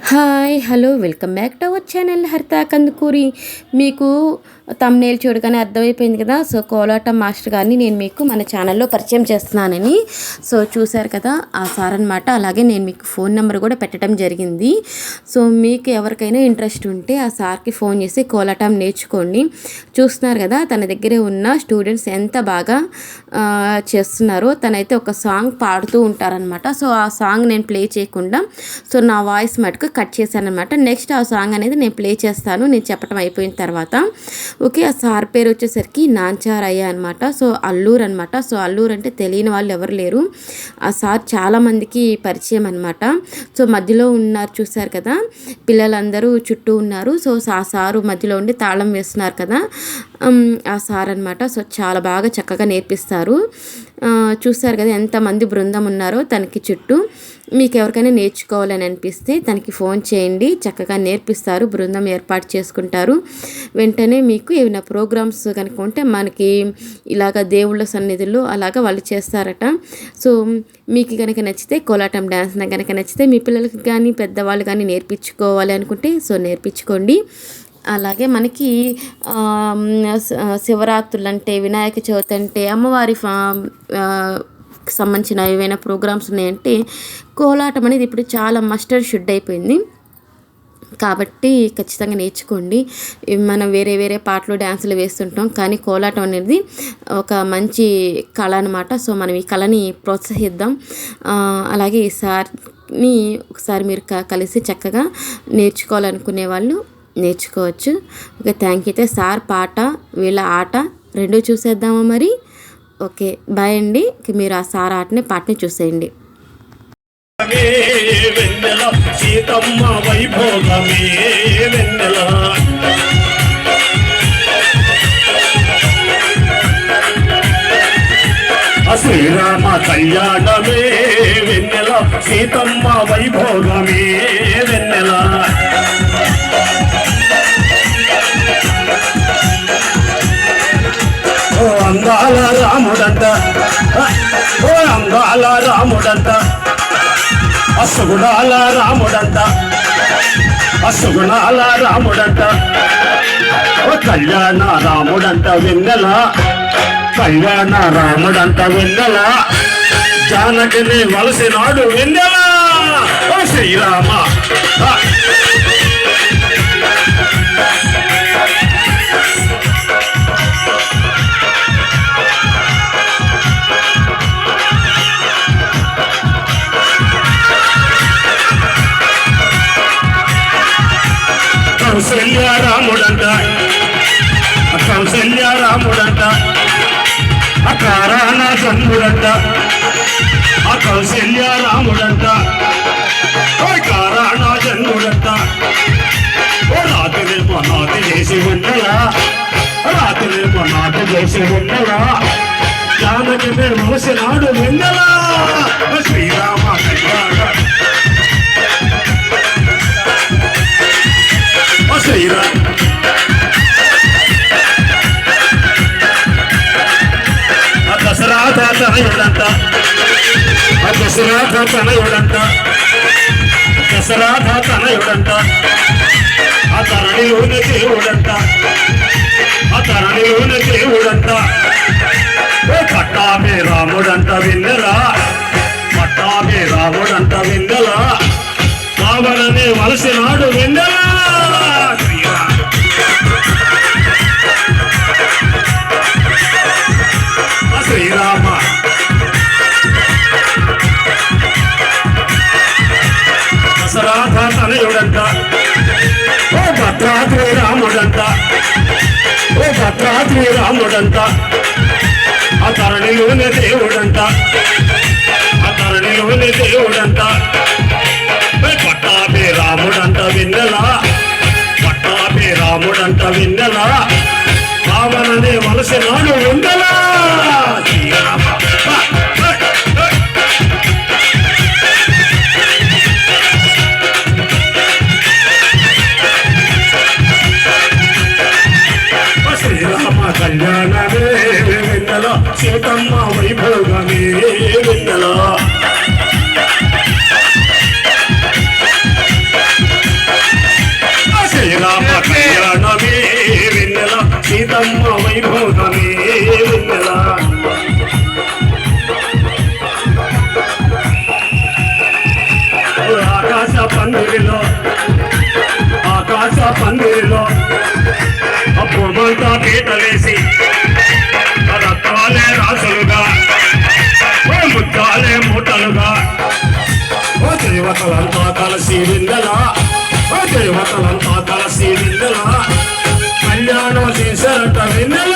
Hi hello welcome back to our channel హరిత కందుకూరి. మీకు thumbnail చూడగానే అర్థమైపోయింది కదా. సో కోలాటం మాస్టర్ గారిని నేను మీకు మన ఛానల్లో పరిచయం చేస్తున్నానని. సో చూశారు కదా ఆ సార్ అనమాట. అలాగే నేను మీకు ఫోన్ నెంబర్ కూడా పెట్టడం జరిగింది. సో మీకు ఎవరికైనా ఇంట్రెస్ట్ ఉంటే ఆ సార్కి ఫోన్ చేసి కోలాటం నేర్చుకోండి. చూస్తున్నారు కదా తన దగ్గరే ఉన్న స్టూడెంట్స్ ఎంత బాగా చేస్తున్నారో. తనైతే ఒక సాంగ్ పాడుతూ ఉంటారనమాట. సో ఆ సాంగ్ నేను ప్లే చేయకుండా సో నా వాయిస్ మటుకు కట్ చేశాను అనమాట. నెక్స్ట్ ఆ సాంగ్ అనేది నేను ప్లే చేస్తాను నేను చెప్పడం అయిపోయిన తర్వాత. ఓకే, ఆ సార్ పేరు వచ్చేసరికి నాంచారయ్య అనమాట. సో అల్లూరు అనమాట. సో అల్లూరు అంటే తెలియని వాళ్ళు ఎవరు లేరు. ఆ సార్ చాలామందికి పరిచయం అనమాట. సో మధ్యలో ఉన్నారు చూశారు కదా, పిల్లలందరూ చుట్టూ ఉన్నారు. సో ఆ సారు మధ్యలో ఉండి తాళం వేస్తున్నారు కదా, ఆ సార్ అనమాట. సో చాలా బాగా చక్కగా నేర్పిస్తారు. చూస్తారు కదా ఎంతమంది బృందం ఉన్నారో తనకి చుట్టూ. మీకు ఎవరికైనా నేర్చుకోవాలని అనిపిస్తే తనకి ఫోన్ చేయండి, చక్కగా నేర్పిస్తారు. బృందం ఏర్పాటు చేసుకుంటారు. వెంటనే మీకు ఏమైనా ప్రోగ్రామ్స్ కనుక ఉంటే మనకి ఇలాగ దేవుళ్ళ సన్నిధుల్లో అలాగా వాళ్ళు చేస్తారట. సో మీకు కనుక నచ్చితే కోలాటం డ్యాన్స్ కనుక నచ్చితే మీ పిల్లలకి కానీ పెద్దవాళ్ళు కానీ నేర్పించుకోవాలి అనుకుంటే సో నేర్పించుకోండి. అలాగే మనకి శివరాత్రులు అంటే వినాయక చవితి అంటే అమ్మవారి సంబంధించిన ఏవైనా ప్రోగ్రామ్స్ ఉన్నాయంటే కోలాటం అనేది ఇప్పుడు చాలా మస్టర్ షుడ్ అయిపోయింది. కాబట్టి ఖచ్చితంగా నేర్చుకోండి. మనం వేరే వేరే పాటలు డ్యాన్సులు వేస్తుంటాం, కానీ కోలాటం అనేది ఒక మంచి కళ అనమాట. సో మనం ఈ కళని ప్రోత్సహిద్దాం. అలాగే ఈ సార్ని ఒకసారి మీరు కలిసి చక్కగా నేర్చుకోవాలనుకునే వాళ్ళు నేర్చుకోవచ్చు. Okay, thank you. అయితే సార్ పాట వీళ్ళ ఆట రెండూ చూసేద్దామా మరి? ఓకే, బాయ్ అండి. మీరు ఆ సార్ ఆటని పాటని చూసేయండి. సీతమ్మ వైభోగమే వెన్నెల శ్రీరామ కళ్యాణమే వెన్నెల సీతమ్మ వైభోగమే వెన్నెల ఓ అందాల రాముడంట, ఓ అందాల రాముడంట, అసుగుణాల రాముడంట, అసుగుణాల రాముడంట, ఓ కళ్యాణ రాముడంట వెన్నెల, కళ్యాణ రాముడంట వెన్నెల, జానకిని వలసినాడు వెన్నెల, ఓ శ్రీరామ. కౌసల్య రాముడంట, కౌసల్య రాముడంట, అకారాన జన్ముడంట, ఆ కౌసల్య రాముడంట, కారాణ జన్ముడంట, ఓ రాత్రిరేమో నాటి చేసి ఉన్నలా, రాత్రిరేమో నాటి చేసి ఉన్నలా, జానకి మోసినాడు వెన్నెలా, శ్రీరామ కళ్యాణ శ్రీరామ. దసరాధ తనయుడంట, దసరాధ తనయుడంట, దసరాధ తనయుడంట, ఆ తరణిలోని దేవుడంట, ఆ తరణిలోని దేవుడంట, ఓ పట్టాభి రాముడంట వెన్నెల, పట్టాభి రాముడంట వెన్నెల, రావణనే వలసినాడు వెన్నెల, శ్రీరామ. దసరాధ తనయుడంట, ఓ భద్రాద్రి రాముడంట, ఓ భద్రాద్రి రాముడంట, ఆ తరణిలోని దేవుడంట, ఆ తరణిలోని దేవుడంట, పట్టాభి రాముడంట వెన్నెల, పట్టాభి రాముడంట వెన్నెల, రావణనే వలసినాడు వెన్నెల, శ్రీరామ. శ్రీరామ కళ్యాణమే వెన్నెల సీతమ్మ వైభోగమే వెన్నెల. ఆకాశ పందిరిలో అప్పుమంతా పీటలేసి రత్తాలే రాసులుగా ముద్దాలే మూటలుగా దేవతలంతా కలిసి విందలా దేవతలంతా కలిసి విందలా కళ్యాణం చేశారట విందలా